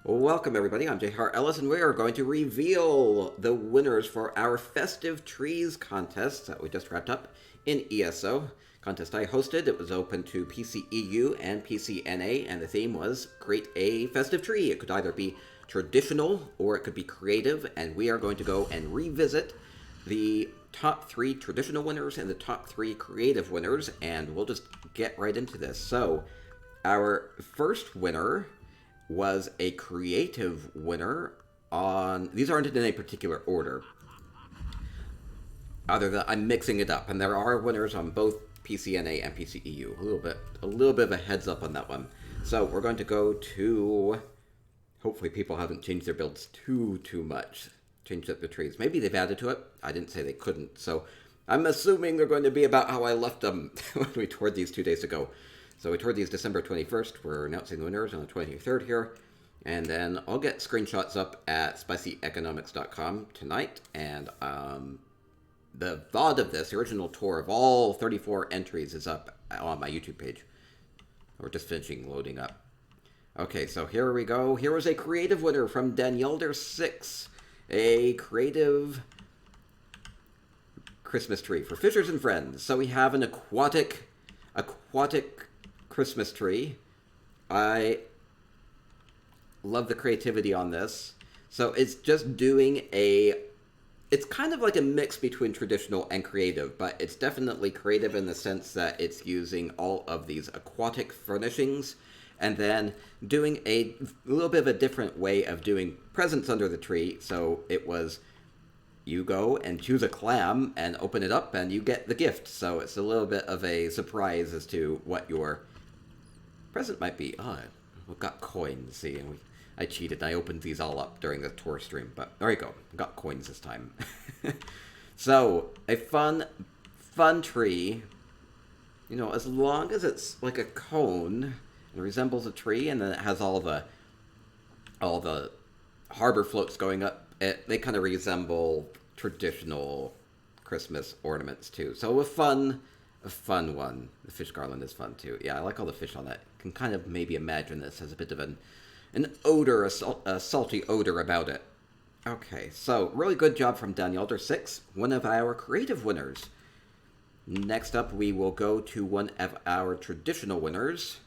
Welcome everybody, I'm JHartEllis and we are going to reveal the winners for our Festive Trees contest that we just wrapped up in ESO. Contest I hosted, it was open to PCEU and PCNA, and the theme was create a festive tree. It could either be traditional or it could be creative, and we are going to go and revisit the top 3 traditional winners and the top 3 creative winners, and we'll just get right into this. So, our first winner was a creative winner on... These aren't in any particular order, other than I'm mixing it up, and there are winners on both PCNA and PCEU. A little bit of a heads up on that one. So we're going to go to... Hopefully people haven't changed their builds too much. Changed up the trees. Maybe they've added to it. I didn't say they couldn't, so I'm assuming they're going to be about how I left them when we toured these 2 days ago. So we toured these December 21st. We're announcing the winners on the 23rd here. And then I'll get screenshots up at spicyeconomics.com tonight. And the VOD of this, the original tour of all 34 entries, is up on my YouTube page. We're just finishing loading up. Okay, so here we go. Here was a creative winner from Danielder6. A creative Christmas tree for Fishers and Friends. So we have an aquatic Christmas tree. I love the creativity on this. So it's just doing it's kind of like a mix between traditional and creative, but it's definitely creative in the sense that it's using all of these aquatic furnishings and then doing a little bit of a different way of doing presents under the tree. So it was, you go and choose a clam and open it up and you get the gift. So it's a little bit of a surprise as to what your present might be. Oh, we've got coins. See, I cheated. I opened these all up during the tour stream, but there you go. Got coins this time. So a fun tree. You know, as long as it's like a cone and resembles a tree, and then it has all the harbor floats going up. They kind of resemble traditional Christmas ornaments too. So a fun one. The fish garland is fun too. Yeah, I like all the fish on that. Can kind of maybe imagine this has a bit of an odor, a salty odor about it. Okay, so really good job from Danielder6, one of our creative winners. Next up, we will go to one of our traditional winners.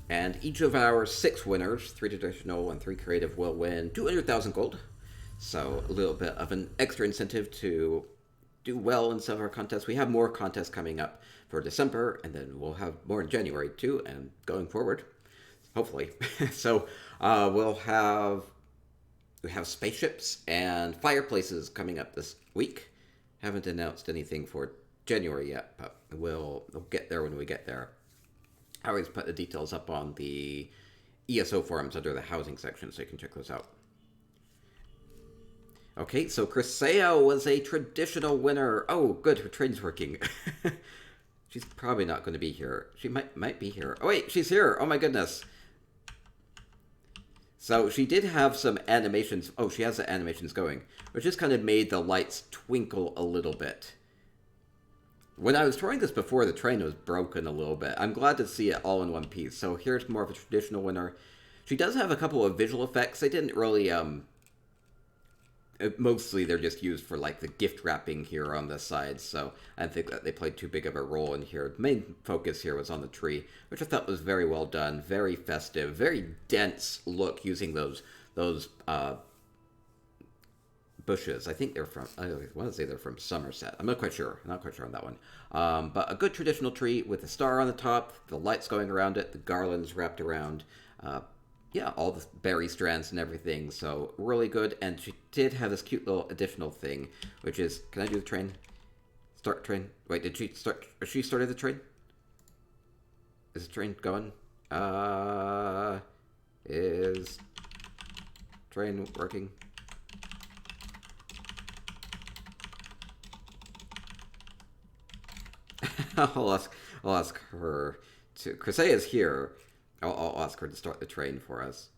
And each of our 6 winners, 3 traditional and 3 creative, will win 200,000 gold. So a little bit of an extra incentive to do well in some of our contests. We have more contests coming up for December, and then we'll have more in January too, and going forward, hopefully. So we have spaceships and fireplaces coming up this week. Haven't announced anything for January yet, but we'll get there when we get there. I always put the details up on the ESO forums under the housing section, so you can check those out. Okay, so Crisea was a traditional winner. Oh, good, her train's working. She's probably not going to be here. She might be here. Oh wait, she's here. Oh my goodness. So she did have some animations. Oh, she has the animations going, which just kind of made the lights twinkle a little bit. When I was touring this before, the train was broken a little bit. I'm glad to see it all in one piece. So here's more of a traditional winner. She does have a couple of visual effects. They didn't really, mostly they're just used for like the gift wrapping here on the sides. So I think that they played too big of a role in here. The main focus here was on the tree, which I thought was very well done. Very festive, very dense look using those bushes. I think they're from, I want to say they're from Somerset. I'm not quite sure. I'm not quite sure on that one. But a good traditional tree with a star on the top, the lights going around it, the garlands wrapped around. Yeah, all the berry strands and everything. So really good. And she did have this cute little additional thing, which is, can I do the train? Start train. Wait, did she start? She started the train? Is the train going? Is train working? I'll ask her to. Crisea is here. I'll ask her to start the train for us.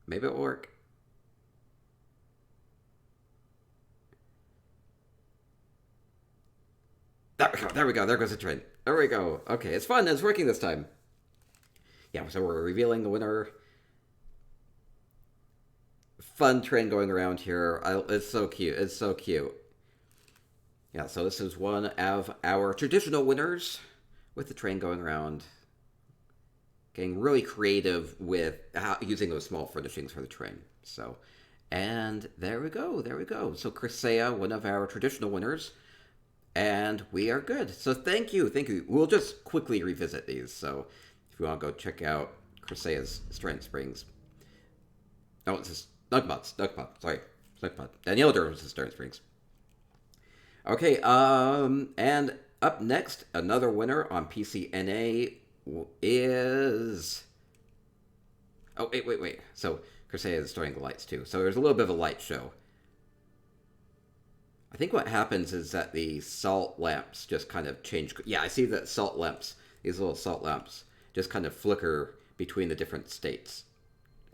Maybe it'll work. There we go. There goes the train. There we go. Okay, it's fun. It's working this time. Yeah, so we're revealing the winner. Fun train going around here. It's so cute. It's so cute. Yeah, so this is one of our traditional winners with the train going around. Getting really creative with using those small furnishings for the train. So, and there we go. There we go. So Crisea, one of our traditional winners. And we are good. So thank you. Thank you. We'll just quickly revisit these. So if you want to go check out Crisea's Strength Springs. Oh, it's just Snugpot. Sorry. Snugpot. Danielle Durham's Strength Springs. Okay, and up next, another winner on PCNA is... Oh, wait. So Crisea is starting the lights too. So there's a little bit of a light show. I think what happens is that the salt lamps just kind of change. Yeah, I see that salt lamps, these little salt lamps, just kind of flicker between the different states.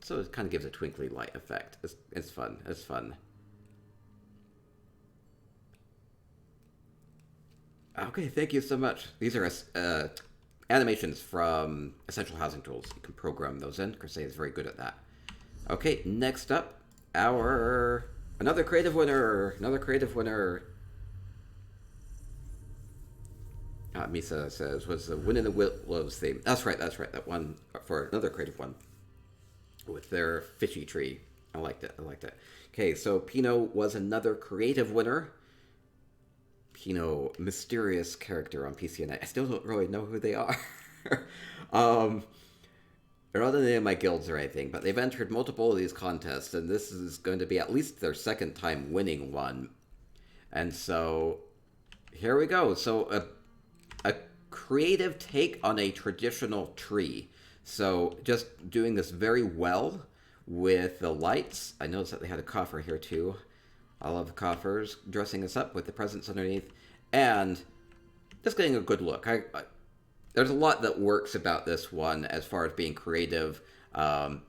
So it kind of gives a twinkly light effect. It's fun. It's fun. Okay, thank you so much. These are animations from Essential Housing Tools. You can program those in. Crisea is very good at that. Okay, next up, another creative winner. Another creative winner. Misa says, was the Wind in the Willows theme. That's right. That one for another creative one with their fishy tree. I liked it. Okay, so Pino was another creative winner. Pino, mysterious character on PCNA. I still don't really know who they are. They're not in any of my guilds or anything, but they've entered multiple of these contests, and this is going to be at least their second time winning one. And so, here we go. So, a creative take on a traditional tree. So, just doing this very well with the lights. I noticed that they had a coffer here, too. I love coffers, dressing us up with the presents underneath, and just getting a good look. There's a lot that works about this one as far as being creative.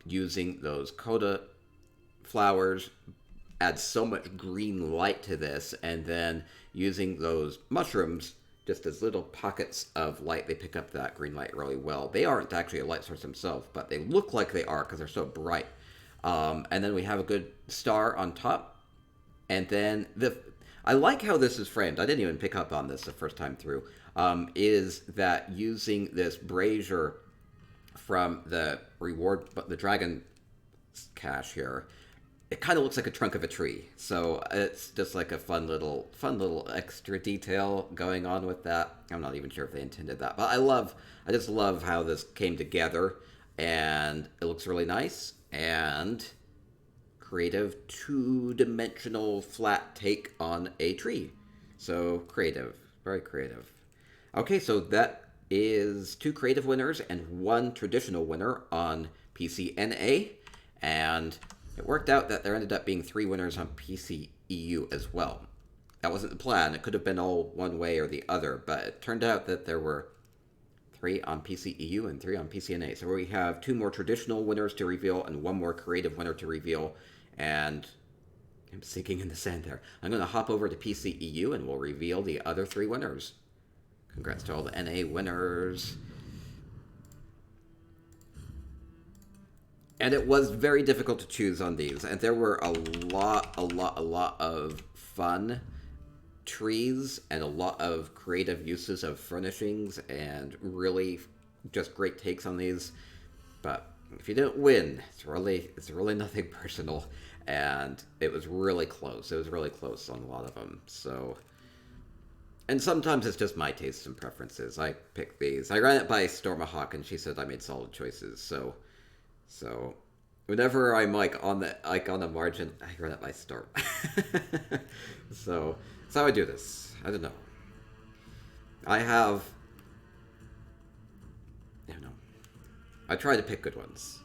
Using those coda flowers adds so much green light to this, and then using those mushrooms just as little pockets of light. They pick up that green light really well. They aren't actually a light source themselves, but they look like they are because they're so bright. And then we have a good star on top. And then I like how this is framed. I didn't even pick up on this the first time through. Is that using this brazier from the dragon cache here? It kind of looks like a trunk of a tree. So it's just like a fun little extra detail going on with that. I'm not even sure if they intended that, but I just love how this came together, and it looks really nice and creative, two-dimensional flat take on a tree. So creative, very creative. Okay, so that is 2 creative winners and 1 traditional winner on PCNA, and it worked out that there ended up being 3 winners on PCEU as well. That wasn't the plan. It could have been all one way or the other, but it turned out that there were 3 on PCEU and 3 on PCNA. So we have 2 more traditional winners to reveal and 1 more creative winner to reveal. And I'm sinking in the sand there. I'm going to hop over to PCEU and we'll reveal the other 3 winners. Congrats to all the NA winners. And it was very difficult to choose on these. And there were a lot of fun trees and a lot of creative uses of furnishings and really just great takes on these. But if you didn't win, it's really nothing personal. And it was really close. It was really close on a lot of them. So, and sometimes it's just my tastes and preferences. I picked these. I ran it by Stormahawk, and she said I made solid choices. So whenever I'm on the margin, I run it by Storm. So that's how I do this. I don't know. I don't know. I try to pick good ones.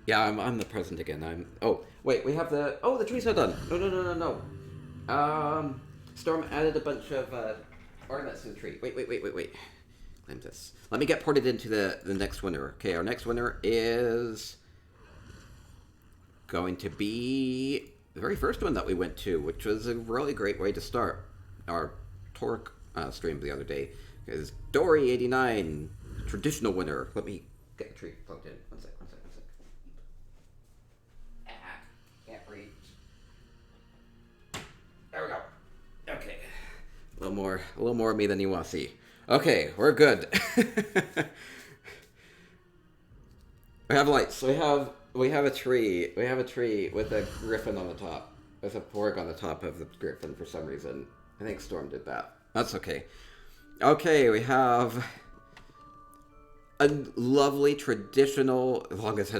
Yeah, I'm the present again. Oh, wait, we have the trees are done. No. Storm added a bunch of ornaments to the tree. Wait. Claim this. Let me get ported into the next winner. Okay, our next winner is going to be the very first one that we went to, which was a really great way to start our Torque stream the other day. Because Dory89, traditional winner. Let me get the tree plugged in. One sec. Can't reach. There we go. Okay. A little more of me than you want to see. Okay, we're good. We have lights. We have a tree. We have a tree with a griffin on the top. With a porg on the top of the griffin for some reason. I think Storm did that. That's okay. Okay, we have a lovely traditional. As long as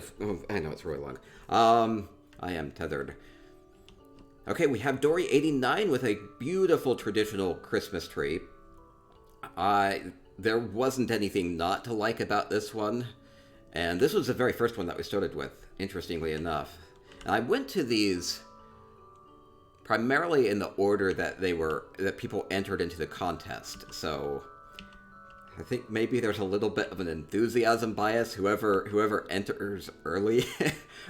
I know it's really long. I am tethered. Okay, we have Dory89 with a beautiful traditional Christmas tree. There wasn't anything not to like about this one. And this was the very first one that we started with, interestingly enough. And I went to these primarily in the order that that people entered into the contest. So I think maybe there's a little bit of an enthusiasm bias. Whoever enters early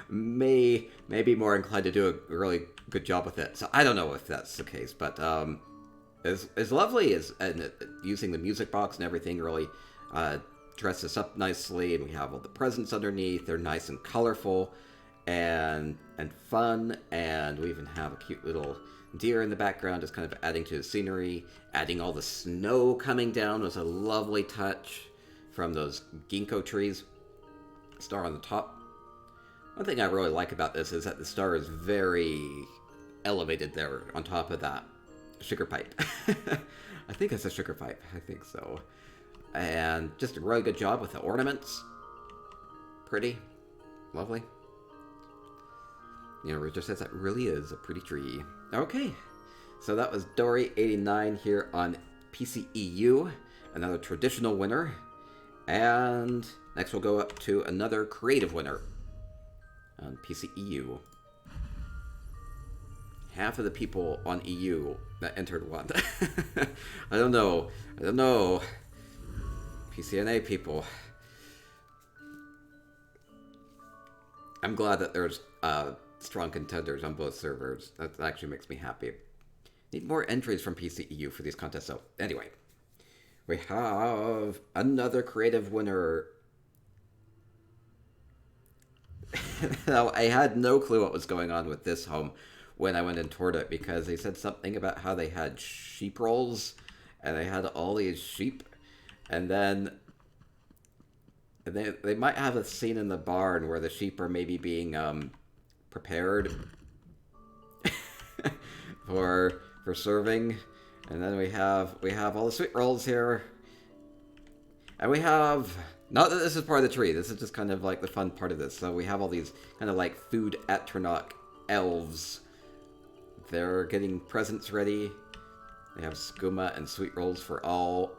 may be more inclined to do a really good job with it. So I don't know if that's the case, but as lovely as and using the music box and everything really dress us up nicely, and we have all the presents underneath. They're nice and colorful and fun, and we even have a cute little deer in the background, just kind of adding to the scenery. Adding all the snow coming down was a lovely touch from those ginkgo trees. Star on the top. One thing I really like about this is that the star is very elevated there on top of that sugar pipe. I think it's a sugar pipe. I think so. And just a really good job with the ornaments. Pretty. Lovely. You know, Richard says that really is a pretty tree. Okay. So that was Dory89 here on PCEU. Another traditional winner. And next we'll go up to another creative winner on PCEU. Half of the people on EU that entered won. I don't know. PCNA people. I'm glad that there's strong contenders on both servers. That actually makes me happy. Need more entries from PCEU for these contests. So anyway, we have another creative winner. Now, I had no clue what was going on with this home when I went and toured it, because they said something about how they had sheep rolls and they had all these sheep. And then they might have a scene in the barn where the sheep are maybe being prepared for serving. And then we have all the sweet rolls here. And we have, not that this is part of the tree, this is just kind of like the fun part of this. So we have all these kind of like food atronach elves. They're getting presents ready. They have skooma and sweet rolls for all.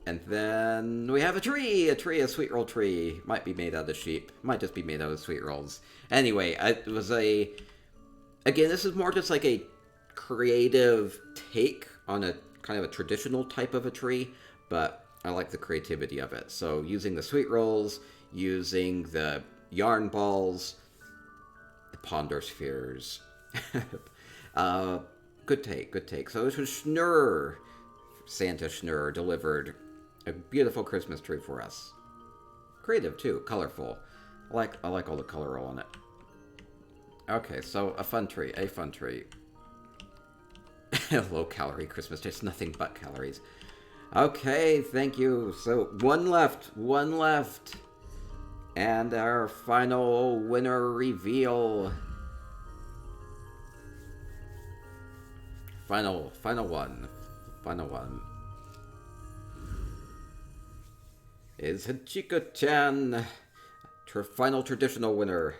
And then we have a sweet roll tree. Might be made out of sheep. Might just be made out of sweet rolls. Anyway, it was again, this is more just like a creative take on a kind of a traditional type of a tree, but I like the creativity of it. So using the sweet rolls, using the yarn balls, the ponder spheres. Good take. So this was Schnurr. Santa Schnurr delivered a beautiful Christmas tree for us. Creative too, colorful. I like all the color on it. Okay, so a fun tree. Low calorie Christmas tree. It's nothing but calories. Okay, thank you. So one left. And our final winner reveal. Final one. Is Hachiko-chan, final traditional winner.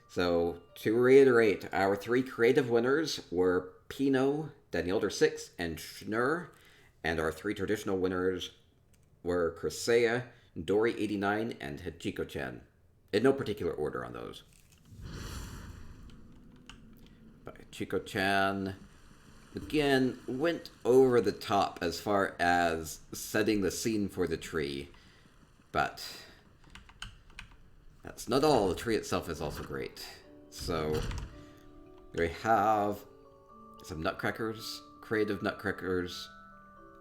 So, to reiterate, our three creative winners were Pino, Danielder6, and Schnurr, and our three traditional winners were Chrysaea, Dory89, and Hachiko-chan. In no particular order on those. But Hachiko-chan, again, went over the top as far as setting the scene for the tree. But that's not all. The tree itself is also great. So we have some nutcrackers, creative nutcrackers.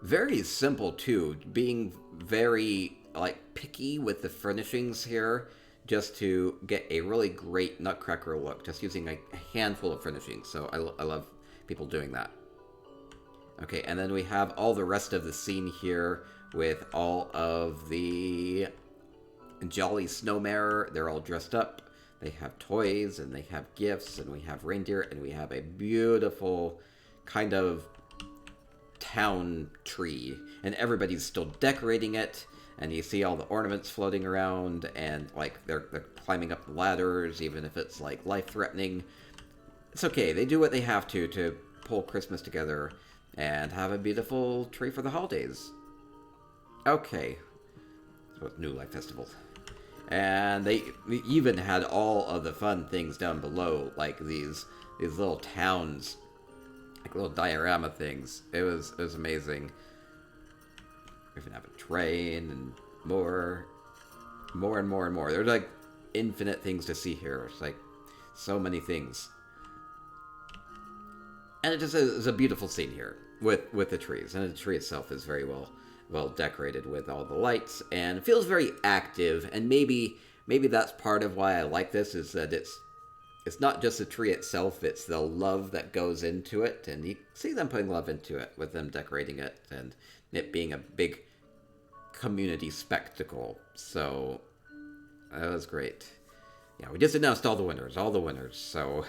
Very simple too, being very like picky with the furnishings here just to get a really great nutcracker look, just using a handful of furnishings. So I love people doing that. Okay, and then we have all the rest of the scene here with all of the jolly snowmare. They're all dressed up. They have toys and they have gifts, and we have reindeer, and we have a beautiful kind of town tree, and everybody's still decorating it, and you see all the ornaments floating around, and like they're climbing up ladders, even if it's like life-threatening. It's okay, they do what they have to pull Christmas together and have a beautiful tree for the holidays. Okay, so it's New Life Festival. And they even had all of the fun things down below, like these little towns, like little diorama things. It was amazing. We even have a train and more and more. There's like infinite things to see here. It's like so many things. And it just is a beautiful scene here with the trees, and the tree itself is very well decorated with all the lights, and it feels very active. And maybe that's part of why I like this, is that it's not just the tree itself, it's the love that goes into it, and you see them putting love into it with them decorating it, and it being a big community spectacle. So that was great. Yeah, we just announced all the winners. So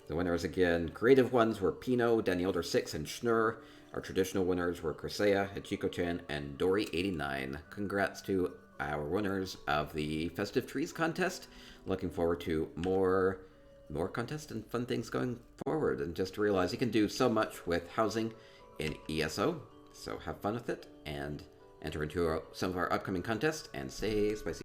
the winners again, creative ones were Pino, Danielder6, and Schnur. Our traditional winners were Cresea, Hachiko-chan, and Dory89. Congrats to our winners of the Festive Trees contest. Looking forward to more contests and fun things going forward. And just realize you can do so much with housing in ESO. So have fun with it and enter into some of our upcoming contests and stay spicy.